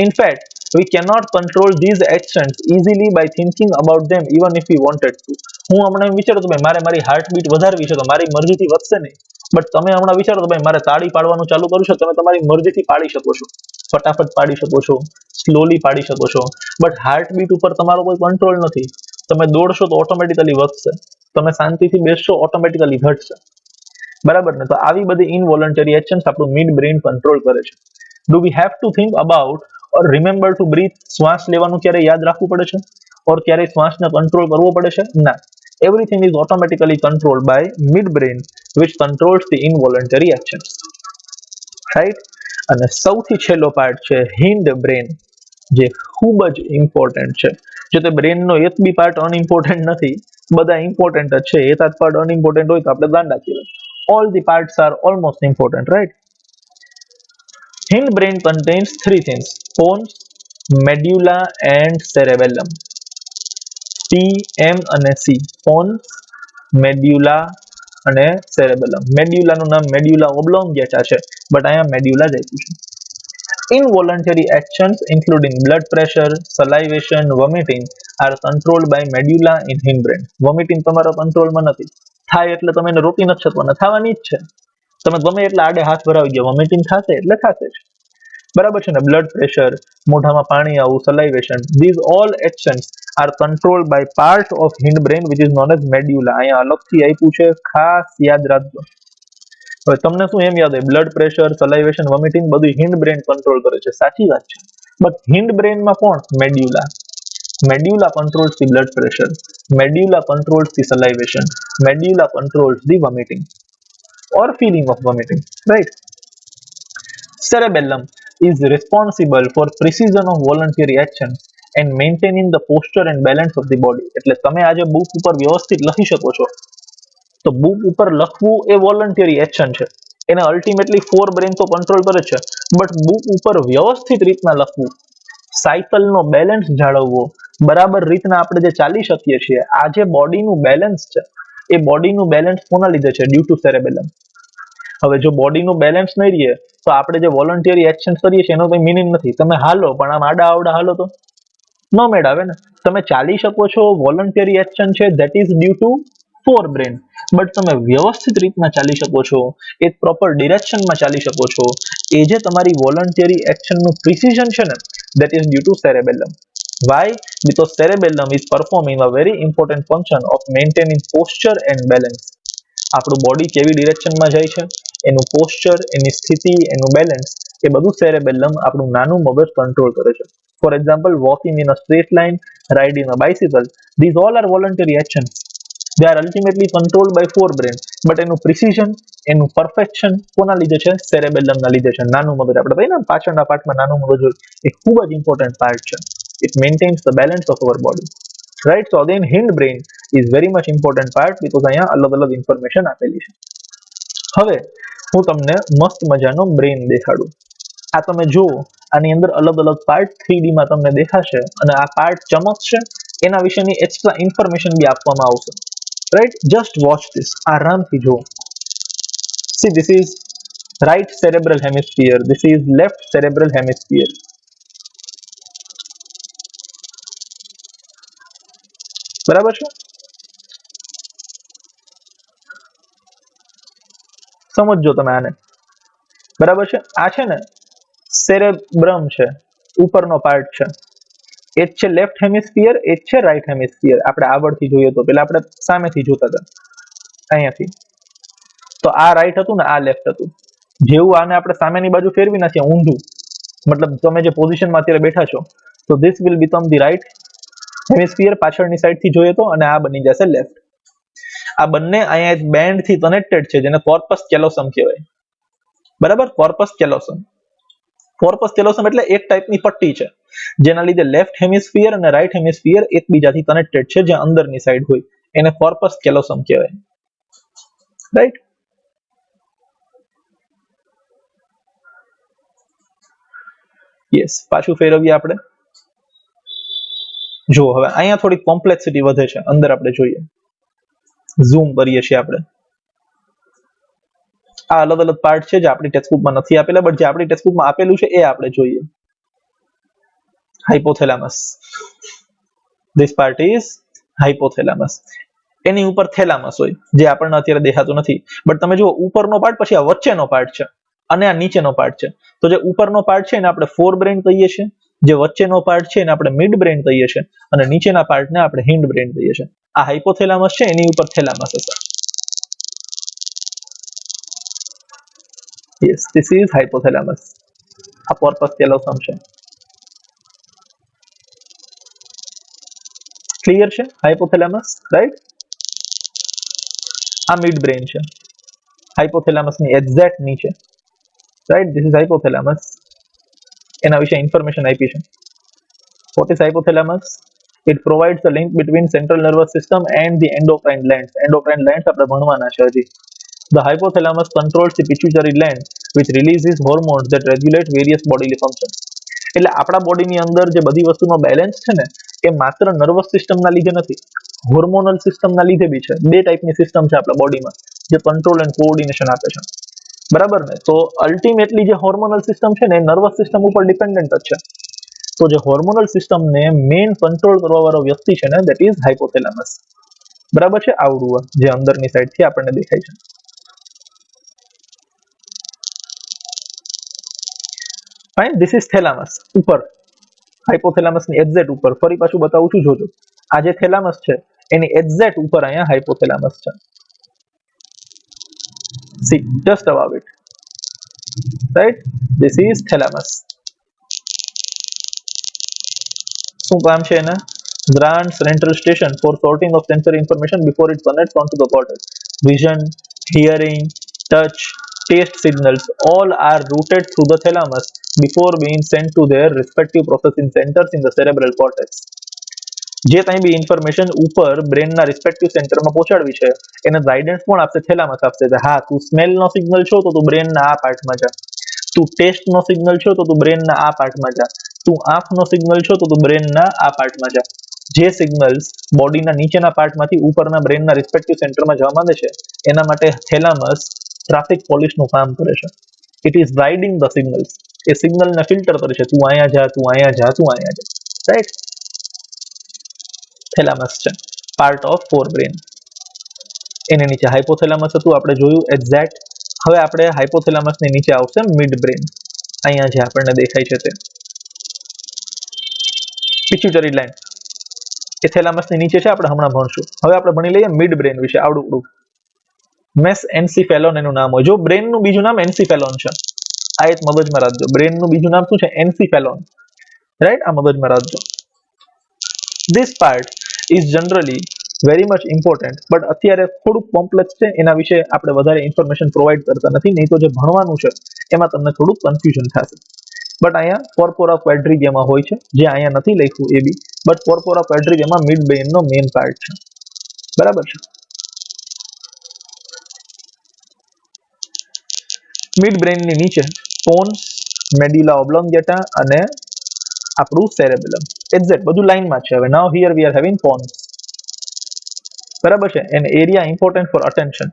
In fact, we cannot control these actions easily by thinking about them even if we wanted to. હું હમણાં એમ વિચારું તો ભાઈ મારે મારી હાર્ટબીટ વધારવી છે તો મારી મરજીથી વધશે નહીં, બટ તમે હમણાં વિચારો તો ભાઈ મારે તાળી પાડવાનું ચાલુ કરું છું, તમે તમારી મરજીથી પાડી શકો છો, ફટાફટ પાડી શકો છો, સ્લોલી પાડી શકો છો, બટ હાર્ટબીટ ઉપર તમારો કોઈ કંટ્રોલ નથી. તમે દોડશો તો ઓટોમેટિકલી વધશે, તમે શાંતિથી બેસશો ઓટોમેટિકલી ઘટશે, બરાબર ને? તો આવી બધી ઇનવોલન્ટરી એક્શન્સ આપણું મિડ બ્રેન કંટ્રોલ કરે છે. Do we have to think about or remember to breathe? શ્વાસ લેવાનું ક્યારે યાદ રાખવું પડે છે ઓર ક્યારે શ્વાસને કંટ્રોલ કરવો પડે છે? ના. Everything is automatically controlled by midbrain, which controls the involuntary actions, right? અને સૌથી છેલ્લો પાર્ટ છે હિન્ડ બ્રેન, જે ખૂબ જ ઇમ્પોર્ટન્ટ છે. જો તે બ્રેનનો એક બી પાર્ટ અનઇમ્પોર્ટન્ટ નથી, બધા ઇમ્પોર્ટન્ટ જ છે. એકાદ પાર્ટ અનઇમ્પોર્ટન્ટ હોય તો આપણે ગાંડા કહેવાય. All the parts are almost important, right? Hindbrain contains 3 things: pons, medulla and cerebellum. P, M અને C. pons, medulla અને cerebellum. medulla નું નામ medulla oblongata છે, બટ અહીંયા medulla જ આપ્યું છે. Involuntary actions including blood pressure, salivation, vomiting are controlled by medulla in hindbrain. vomiting તમારા કંટ્રોલમાં નથી, થાય એટલે તમે એને રોકી નથી શકવાના, થવાની જ છે. તમે ગમે એટલે આડે હાથ ભરાવી દો, વોમિટિંગ થશે એટલે થશે જ, બરાબર છે ને? બ્લડ પ્રેશર, મોઢામાં પાણી આવવું, સલાઇવેશન, these all actions are controlled by part of hindbrain which is known as medulla. અહીંયા અલગથી આપ્યું છે, ખાસ યાદ રાખજો. હવે તમને શું એમ યાદ હોય બ્લડ પ્રેશર, સલાઇવેશન, વોમિટિંગ બધું હિન્ડ બ્રેન કંટ્રોલ કરે છે? સાચી વાત છે, બટ હિન્ડ બ્રેનમાં કોણ? Medulla. Medulla controls the blood pressure. Medulla controls the salivation. Medulla controls the vomiting or feeling of vomiting. Right? Cerebellum is responsible for precision of voluntary action and maintaining the posture and balance of the body. એટલે તમે આજે book ઉપર વ્યવસ્થિત લખી શકો છો. તો book ઉપર લખવું એ વોલન્ટરી એક્શન છે. એને અલ્ટિમેટલી ફોર બ્રેન તો કંટ્રોલ કરે છે, બટ બુક ઉપર વ્યવસ્થિત રીતના લખવું, સાયકલનો બેલેન્સ જાળવવો, બરાબર રીતના આપણે જે ચાલી શકીએ છીએ, આ જે બોડીનું બેલેન્સ છે એ બોડીનું બેલેન્સ કોના લીધે છે? Due to cerebellum. હવે જો બોડીનું બેલેન્સ નહીં રહે તો આપણે જે વોલન્ટરી એક્શન કરીએ છીએ એનો કોઈ મિનિંગ નથી. તમે હાલો પણ આમ આડા આવડા હાલો તો ન મેળ આવે ને. તમે ચાલી શકો છો, વોલન્ટરી એક્શન છે, that is due to fore brain. But તમે વ્યવસ્થિત રીતના ચાલી શકો છો, એક પ્રોપર ડિરેક્શનમાં ચાલી શકો છો, એ જે તમારી વોલન્ટરી એક્શનનું પ્રિસિઝન છે ને, that is due to cerebellum. Why? Because cerebellum is performing a very important function of maintaining posture and balance. આપણું બોડી કેવી ડિરેક્શનમાં જાય છે, એનું પોસ્ચર, એની સ્થિતિ, એનું બેલેન્સ, એ બધું સેરેબેલમ આપણું નાનું મગજ કંટ્રોલ કરે છે. For example, walking in a straight line, riding a bicycle, these all are voluntary actions. They are ultimately controlled by forebrain, but એનું પ્રિસિઝન, એનું પરફેક્શન કોના લીધે છે? સેરેબેલમના લીધે છે. નાનું મગજ, આપણે ભાઈ ને પાછળના પાર્ટમાં નાનું મગજ હોય, એ ખૂબ જ ઇમ્પોર્ટન્ટ પાર્ટ છે. It maintains the balance of our body. Right? So again, hindbrain is very much important part because અહીંયા અલગ અલગ ઇન્ફોર્મેશન આપેલી છે. હવે હું તમને મસ્ત મજાનો બ્રેન દેખાડું. આ તમે જુઓ, આની અંદર અલગ અલગ પાર્ટ 3D માં તમને દેખાશે અને આ પાર્ટ ચમકશે, એના વિશેની એક્સ્ટ્રા ઇન્ફોર્મેશન બી આપવામાં આવશે. રાઈટ? જસ્ટ વોચ ધીસ, આરામથી જુઓ. C, this is right cerebral hemisphere, this is left cerebral hemisphere. બરાબર છે? સમજો તમે આને. બરાબર છે? આ છે ને સેરેબ્રમ છે, ઉપરનો પાર્ટ છે. એ છે લેફ્ટ હેમિસ્ફિયર, એ છે રાઈટ હેમિસ્ફિયર. આપણે આગળથી જોઈએ તો પેલા આપણે સામેથી જોતા હતા અહીંયાથી. તો આ રાઈટ હતું ને, આ લેફ્ટ હતું. જેવું આને આપણે સામેની બાજુ ફેરવી નાખીએ ઊંધું, મતલબ તમે જે પોઝિશનમાં અત્યારે બેઠા છો, તો this will become the right hemisphere. પાછળની સાઈડથી જોઈએ તો, અને આ બની જશે લેફ્ટ. આ બંને અહીંયા એક બેન્ડ થી કનેક્ટેડ છે, જેને કોર્પસ કેલોસમ કહેવાય. બરાબર? કોર્પસ કેલોસમ. કોર્પસ કેલોસમ એટલે એક ટાઈપની પટ્ટી છે, જેના લીધે લેફ્ટ હેમિસ્ફિયર અને રાઈટ હેમિસ્ફિયર એકબીજાથી કનેક્ટેડ છે, જે અંદરની સાઈડ હોય એને કોર્પસ કેલોસમ કહેવાય. રાઈટ? યસ. પાછું ફેરવીએ આપણે. જો હવે અહીંયા થોડી કોમ્પ્લેક્સિટી વધે છે, અંદર આપણે જોઈએ. ઝૂમ કરીએ છીએ આપણે. આ અલગ અલગ પાર્ટ છે જે આપણી ટેક્સ્ટબુકમાં નથી આપેલા, બટ જે આપણી ટેક્સ્ટબુકમાં આપેલું છે એ આપણે જોઈએ. Hypothalamus. This part is hypothalamus. એની ઉપર થેલામસ હોય, જે આપણને અત્યારે દેખાતું નથી. બટ તમે જુઓ, ઉપરનો પાર્ટ, પછી આ વચ્ચેનો પાર્ટ છે અને આ નીચેનો પાર્ટ છે. તો જે ઉપરનો પાર્ટ છે એને આપણે ફોર બ્રેન કહીએ છીએ, જે વચ્ચેનો પાર્ટ છે એને આપણે મિડ બ્રેન કહીએ છીએ, અને નીચેના પાર્ટને આપણે હિન્ડ બ્રેન કહીએ છીએ. આ હાઇપોથેલામસ છે, એની ઉપર થેલામસ હશે. Yes, this is hypothalamus. આ કોર્પસ કેલોસમ છે. ક્લિયર છે? Hypothalamus, right? આ મિડ બ્રેન છે, હાઇપોથેલામસની એક્ઝેક્ટ નીચે. રાઈટ? This is hypothalamus. એના વિશે ઇન્ફોર્મેશન આપી છે. What is hypothalamus? It provides a link between central nervous system and the endocrine glands. Endocrine glands આપણે ભણવાના છે હજી. The hypothalamus controls the pituitary gland, which releases hormones that regulate various bodily functions. એટલે આપણા બોડીની અંદર જે બધી વસ્તુનો બેલેન્સ છે ને, એ માત્ર નર્વસ સિસ્ટમના લીધે નથી, હોર્મોનલ સિસ્ટમના લીધે બી છે. બે ટાઈપની સિસ્ટમ છે આપણા બોડીમાં, જે કંટ્રોલ એન્ડ કોઓર્ડિનેશન આપે છે. બરાબર ને? તો અલ્ટિમેટલી જે હોર્મોનલ સિસ્ટમ છે ને, એ નર્વસ સિસ્ટમ ઉપર ડિપેન્ડન્ટ જ છે. તો જે હોર્મોનલ સિસ્ટમને મેઇન કંટ્રોલ કરવા વાળો વ્યક્તિ છે ને, ધેટ ઇઝ હાઇપોથેલામસ. બરાબર છે? આવડું જે અંદરની સાઈડથી આપણને દેખાય છે. ફાઇન. This is thalamus. ઉપર, હાઇપોથેલામસની એક્ઝેક્ટ ઉપર. ફરી પાછું બતાવું છું, જોજો. આ જે થેલામસ છે એની એક્ઝેક્ટ ઉપર અહીંયા હાઇપોથેલામસ છે. See, just about it. Right? This is thalamus. શું કામ છે એના? Grand central station for sorting of sensory information before it connects onto the cortex. Vision, hearing, touch, taste signals all are routed through the thalamus before being sent to their respective processing centers in the cerebral cortex. જે કંઈ બી information ઉપર બ્રેનના respective સેન્ટરમાં પહોંચાડવી છે એને guidance પણ આપશે, થેલામસ આપશે કે હા તું સ્મેલનો સિગ્નલ છો તો તું બ્રેનના આ પાર્ટમાં જા, તું ટેસ્ટનો સિગ્નલ છો તો તું બ્રેનના આ પાર્ટમાં જા, તું આંખનો સિગ્નલ છો તો તું બ્રેનના આ પાર્ટમાં જા. જે સિગ્નલ્સ બોડીના નીચેના પાર્ટમાંથી ઉપરના બ્રેનના રિસ્પેક્ટિવ સેન્ટરમાં જવા માંગે છે એના માટે થેલામસ ટ્રાફિક પોલીસનું કામ કરે છે. It is guiding the signals. એ સિગ્નલને ફિલ્ટર કરે છે, તું અહીંયા જા, તું અહીંયા જા, તું અહીંયા જા. રાઈટ? થેલામસ છે પાર્ટ ઓફ ફોરબ્રેન. એની નીચે હાઇપોથેલામસ હતું, આપણે જોયું એક્ઝેક્ટ. હવે આપણે હાઇપોથેલામસની નીચે આવશે મિડ બ્રેન. અહીંયા જે આપણને દેખાય છે તે પિટ્યુટરી ગ્લેન્ડ એ થેલામસની નીચે છે, આપણે હમણાં ભણશું. હવે આપણે ભણી લઈએ મિડ બ્રેન વિશે આવડું. મેસ એન્સીફેલોન એનું નામ હોય. જો બ્રેનનું બીજું નામ એન્સીફેલોન છે, આ એક મગજમાં રાખજો. બ્રેનનું બીજું નામ શું છે? એન્સીફેલોન. રાઈટ? આ મગજમાં રાખજો. This part is generally very much important, but અત્યારે થોડુંક કોમ્પ્લેક્સ છે, એના વિશે આપણે વધારે ઇન્ફોર્મેશન પ્રોવાઈડ કરતા નથી. નહીં તો જે ભણવાનું છે એમાં તમને થોડુંક કન્ફ્યુઝન થશે. બટ અહીંયા કોર્પોરા ક્વેડ્રિગેમાં હોય છે, જે અહીંયા નથી લખ્યું એ બી. બટ કોર્પોરા ક્વેડ્રિગેમાં મિડ બ્રેનનો મેઇન પાર્ટ છે. બરાબર છે? મિડ બ્રેનની નીચે પોન્સ, મેડ્યુલા ઓબ્લોંગેટા અને આપણું સેરેબેલમ. એક્ઝેક્ટ બધું લાઈનમાં છે. હવે now here we are having pons. બરાબર છે? An area important for attention.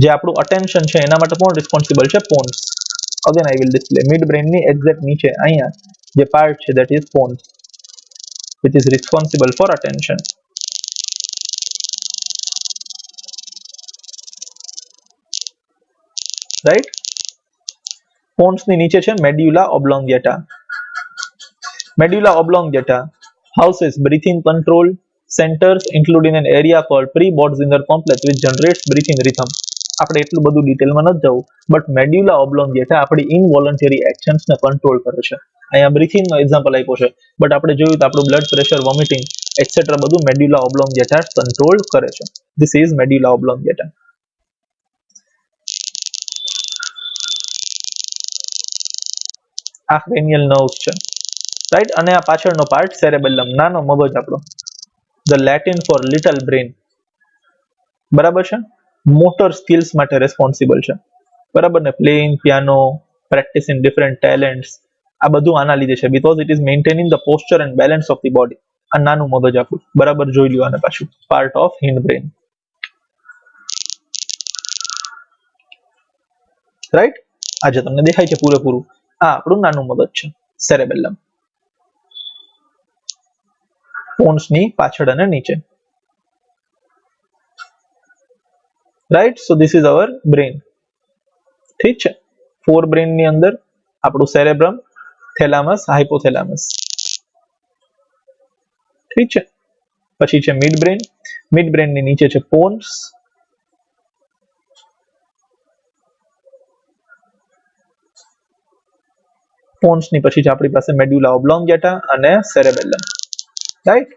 જે આપણું અટેન્શન છે એના માટે કોણ રિસ્પોન્સિબલ છે? Pons. Again I will display. Mid બ્રેનની એક્ઝેક્ટ નીચે અહીંયા જે પાર્ટ છે that is pons, which is responsible for attention. Right? Pons ની નીચે છે medulla ઓબ્લોંગેટા. Medulla ઓબ્લોંગેટા houses breathing control centers including an area called pre-Botzinger complex which generates breathing rhythm. આપણે એટલું બધું ડિટેલમાં નથી જવું, બટ મેડ્યુલા ઓબ્લોંગેટા આપણી ઇનવોલન્ટરી એક્શન્સને કંટ્રોલ કરે છે. અહીંયા બ્રીથિંગનો એક્ઝામ્પલ આપ્યો છે, બટ આપણે જોયું તો આપણું બ્લડ પ્રેશર, વોમિટિંગ એક્સેટ્રા બધું મેડ્યુલા ઓબ્લોંગેટા કંટ્રોલ કરે છે. This is medulla oblongata. આ ક્રેનિયલ નર્વ્સ છે. રાઈટ? અને આ પાછળનો પાર્ટ સેરેબેલમ, નાનો મગજ આપણો. The Latin for little brain. બરાબર છે? મોટર સ્કિલ્સ માટે રેસ્પોન્સિબલ છે. બરાબર ને? Playing piano, practising different talents, આ બધું આના લીધે છે. Because it is maintaining the posture and balance of the body. આ નાનું મગજ આપણું. બરાબર? જોઈ લ્યો આને પાછું. Part of hind brain. Right? આ જે તમને દેખાય છે પૂરેપૂરું, આ આપણું નાનું મગજ છે, સેરેબેલમ. પોન્સની પાછળ અને નીચે. Right? So this is our brain. ઠીક છે? ફોર બ્રેન ની અંદર આપણું સેરેબ્રમ, થેલામસ, હાઇપોથેલામસ. ઠીક છે? પછી છે મિડ બ્રેન. મિડ બ્રેન ની નીચે છે પોન્સ. પોન્સ ની પછી છે આપણી પાસે મેડ્યુલા ઓબ્લોંગેટા અને સેરેબેલમ. રાઈટ?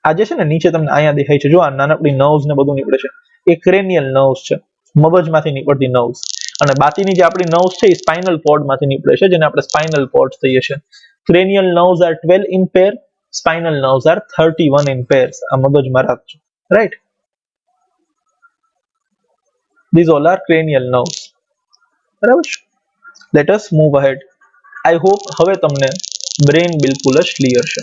આ જે છે ને નીચે તમને અહીંયા દેખાય છે, જો આ નાનકડી નર્વ્સ ને બધું નીકળે છે, એ ક્રેનિયલ નર્વ્સ છે, મગજમાંથી નીકળતી નર્વ્સ. અને બાકીની જે આપણી નર્વ્સ છે એ સ્પાઇનલ કોર્ડમાંથી નીકળે છે, જેને આપણે સ્પાઇનલ કોર્ડ કહીએ છીએ. Cranial nerves are 12 in pair, spinal nerves are 31 in pairs. આ મગજમાં રાખજો. રાઈટ? These all are cranial nerves. બરાબર? Let us move ahead. I hope હવે તમને બ્રેન બિલકુલ જ ક્લિયર છે.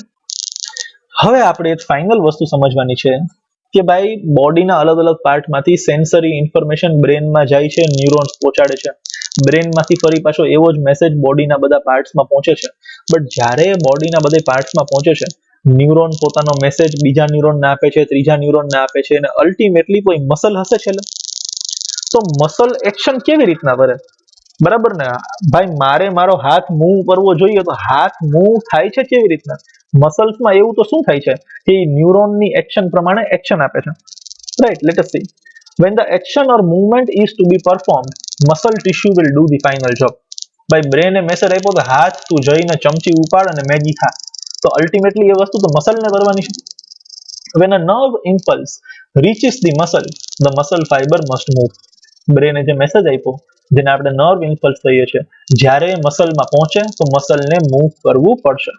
હવે આપણે એક ફાઇનલ વસ્તુ સમજવાની છે કે ભાઈ બોડીના અલગ અલગ પાર્ટમાંથી સેન્સરી ઇન્ફોર્મેશન બ્રેનમાં જાય છે, ન્યુરોન્સ પહોંચાડે છે. બ્રેનમાંથી ફરી પાછો એવો જ મેસેજ બોડીના બધા પાર્ટ્સમાં પહોંચે છે. બટ જ્યારે બોડીના બધા પાર્ટ્સમાં પહોંચે છે, ન્યુરોન પોતાનો મેસેજ બીજા ન્યુરોનને આપે છે, ત્રીજા ન્યુરોનને આપે છે, અને અલ્ટિમેટલી કોઈ મસલ હશે છેલ્લે. તો મસલ એક્શન કેવી રીતના કરે? બરાબર ને? ભાઈ મારે મારો હાથ મૂવ કરવો જોઈએ, તો હાથ મૂવ થાય છે કેવી રીતના? મસલ્સમાં એવું તો શું થાય છે કે ન્યુરોનની એક્શન પ્રમાણે એક્શન આપે છે. Right? Let us C. When the action or movement is to be performed, muscle tissue will do the final job. ભાઈ બ્રેને મેસેજ આપ્યો કે હાથ તું જઈને ચમચી ઉપાડ અને મેગી ખા, તો અલ્ટિમેટલી એ વસ્તુ તો મસલને કરવાની છે. When a nerve impulse reaches the muscle fiber must move. બ્રેને જે મેસેજ આપ્યો, જેને આપણે નર્વ ઇમ્પલ્સ કહીએ છીએ, જ્યારે મસલમાં પહોંચે તો મસલને મૂવ કરવું પડશે.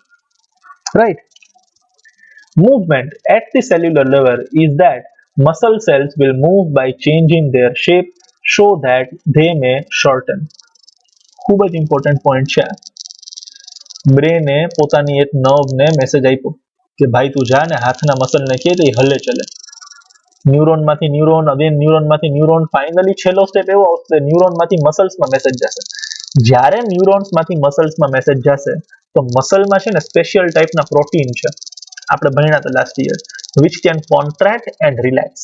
Right. Movement at the cellular level is that muscle cells will move by changing their shape so that they may shorten. ખૂબ જ ઇમ્પોર્ટન્ટ પોઈન્ટ છે. બ્રેને પોતાની એક નર્વને મેસેજ આપ્યો કે ભાઈ તું જા ને હાથના મસલને કહે તો એ હલે ચલે. ન્યુરોનમાંથી ન્યુરોન, અગેન ન્યુરોનમાંથી ન્યુરોન, ફાઇનલી છેલ્લો સ્ટેપ એવો આવશે ન્યુરોનમાંથી મસલ્સમાં મેસેજ જશે. જ્યારે ન્યુરોન્સમાંથી મસલ્સમાં મેસેજ જશે તો મસલમાં છે ને સ્પેશિયલ ટાઈપના પ્રોટીન છે, આપણે ભણ્યા હતા last year, which can contract and relax.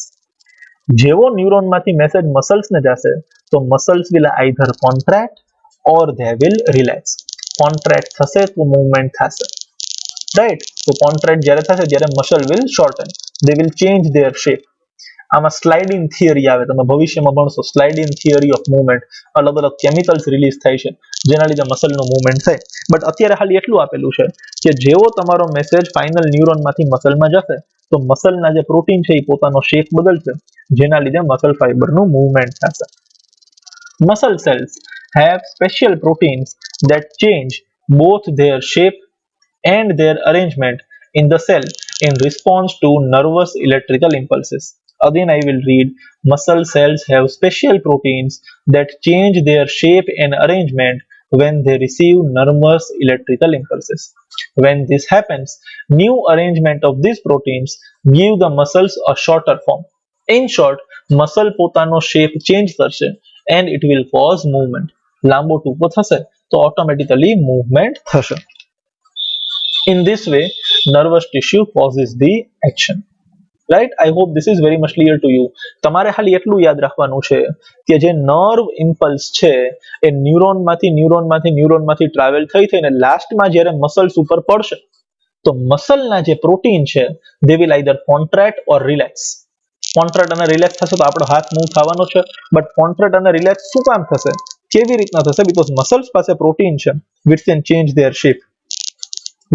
જેવો ન્યુરોનમાંથી મેસેજ મસલ્સને જશે તો muscles will either contract or they will relax. Contract થશે તો મૂવમેન્ટ થશે, રાઈટ. તો કોન્ટ્રાક્ટ જ્યારે થશે ત્યારે muscle will shorten, they will change their shape. આમાં સ્લાઇડિંગ થિયરી આવે, તમે ભવિષ્યમાં ભણશો સ્લાઇડિંગ થિયરી ઓફ મુવમેન્ટ. અલગ અલગ કેમિકલ્સ રિલીઝ થાય છે જેના લીધે મસલનું મુવમેન્ટ થાય. બટ અત્યારે ખાલી એટલું આપેલું છે કે જેવો તમારો મેસેજ ફાઇનલ ન્યુરોનમાંથી મસલમાં જશે તો મસલના જે પ્રોટીન છે એ પોતાનો શેપ બદલશે, જેના લીધે મસલ ફાઇબરનું મુવમેન્ટ થશે. Muscle cells have special proteins that change both their shape and their arrangement in the cell in response to nervous electrical impulses. Again, I will read. Muscle cells have special proteins that change their shape and arrangement when they receive nervous electrical impulses. When this happens, new arrangement of these proteins give the muscles a shorter form. In short, muscle પોતાનો shape change કરશે and it will cause movement. લાંબો ટૂંકો થશે તો automatically movement થશે. In this way, nervous tissue causes the action. Right? I hope this is very much clear to you. તમારે ખાલી એટલું યાદ રાખવાનું છે કે જે નર્વ ઇમ્પલ્સ છે એ ન્યુરોનમાંથી ટ્રાવેલ થઈને લાસ્ટમાં જ્યારે મસલ્સ ઉપર પડશે તો મસલના જે પ્રોટીન છે they will either contract or relax. Contract અને રિલેક્સ થશે તો આપણો હાથ મૂવ થવાનો છે, બટ કોન્ટ્રાક્ટ અને રિલેક્સ શું કામ થશે, કેવી રીતના થશે? બીકોઝ મસલ્સ પાસે પ્રોટીન છે which can change their shape,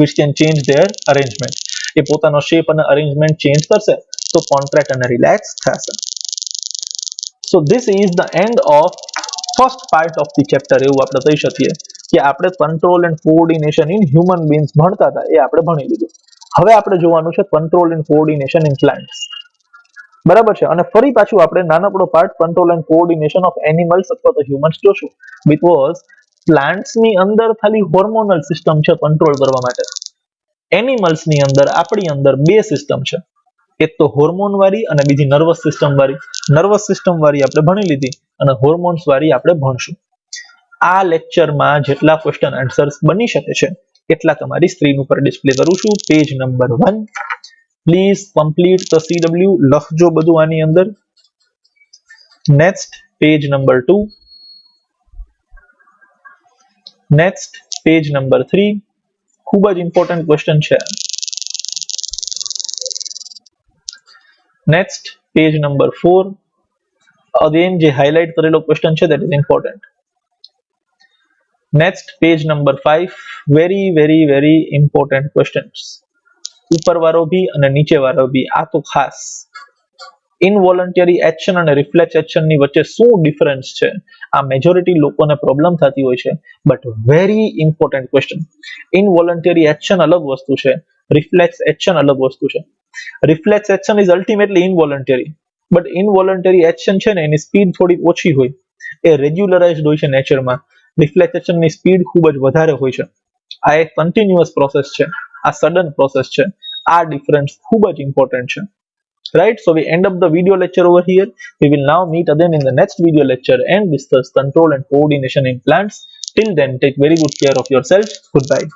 which can change their arrangement. એ પોતાનો શેપ અને અરેન્જમેન્ટ ચેન્જ કરશે તો કોન્ટ્રાક્ટ અને રિલેક્સ થશે. So this is the end of first part of the chapter. એવું આપણે કહી શકીએ કે આપણે control and coordination in human beings ભણતા હતા એ આપણે ભણી લીધું. હવે આપણે જોવાનું છે control and coordination in plants. બરાબર છે. અને ફરી પાછું આપણે નાનકડો part control and coordination of animals અથવા તો હ્યુમન્સ જોશું. બીકોઝ પ્લાન્ટ્સની અંદર ખાલી હોર્મોનલ સિસ્ટમ છે કંટ્રોલ કરવા માટે. એનિમલ્સની અંદર આપણી અંદર બે સિસ્ટમ છે, એક તો હોર્મોન વાળી અને બીજી નર્વસ સિસ્ટમ વાળી. નર્વસ સિસ્ટમ વાળી આપણે ભણી લીધી અને હોર્મોન્સ વાળી આપણે ભણશું. આ લેક્ચરમાં જેટલા ક્વેશ્ચન આન્સર્સ બની શકે છે એટલા તમારી સ્ક્રીન ઉપર ડિસ્પ્લે કરું છું. Page number 1. Please complete the CW, લખજો બધું આની અંદર. Next page number 2. Next page number 3. ખૂબ જ ઇમ્પોર્ટન્ટ ક્વેશ્ચન છે. Next page number 4. અગેન જે હાઇલાઇટ કરેલો ક્વેશ્ચન છે that is important. Next page number 5. Very very very important questions. ઉપર વાળો બી અને નીચે વાળો બી, આ તો ખાસ. ઇનવોલન્ટરી એક્શન અને રિફ્લેક્સ એક્શનની વચ્ચે શું ડિફરન્સ છે આ મેજોરિટી લોકોને પ્રોબ્લેમ થતી હોય છે, but very important question. Involuntary action અલગ વસ્તુ છે, રિફ્લેક્સ એક્શન અલગ વસ્તુ છે. Reflex action is ultimately involuntary, but involuntary action છે ને એની સ્પીડ થોડી ઓછી હોય, એ રેગ્યુલરાઇઝ્ડ હોય છે નેચરમાં. રિફ્લેક્સ એક્શનની સ્પીડ ખૂબ જ વધારે હોય છે. આ એક કન્ટિન્યુઅસ પ્રોસેસ છે, આ સડન પ્રોસેસ છે. આ ડિફરન્સ ખૂબ જ ઇમ્પોર્ટન્ટ છે. Right, so we end up the video lecture over here. We will now meet again in the next video lecture and discuss control and coordination in plants. Till then, take very good care of yourself. Goodbye.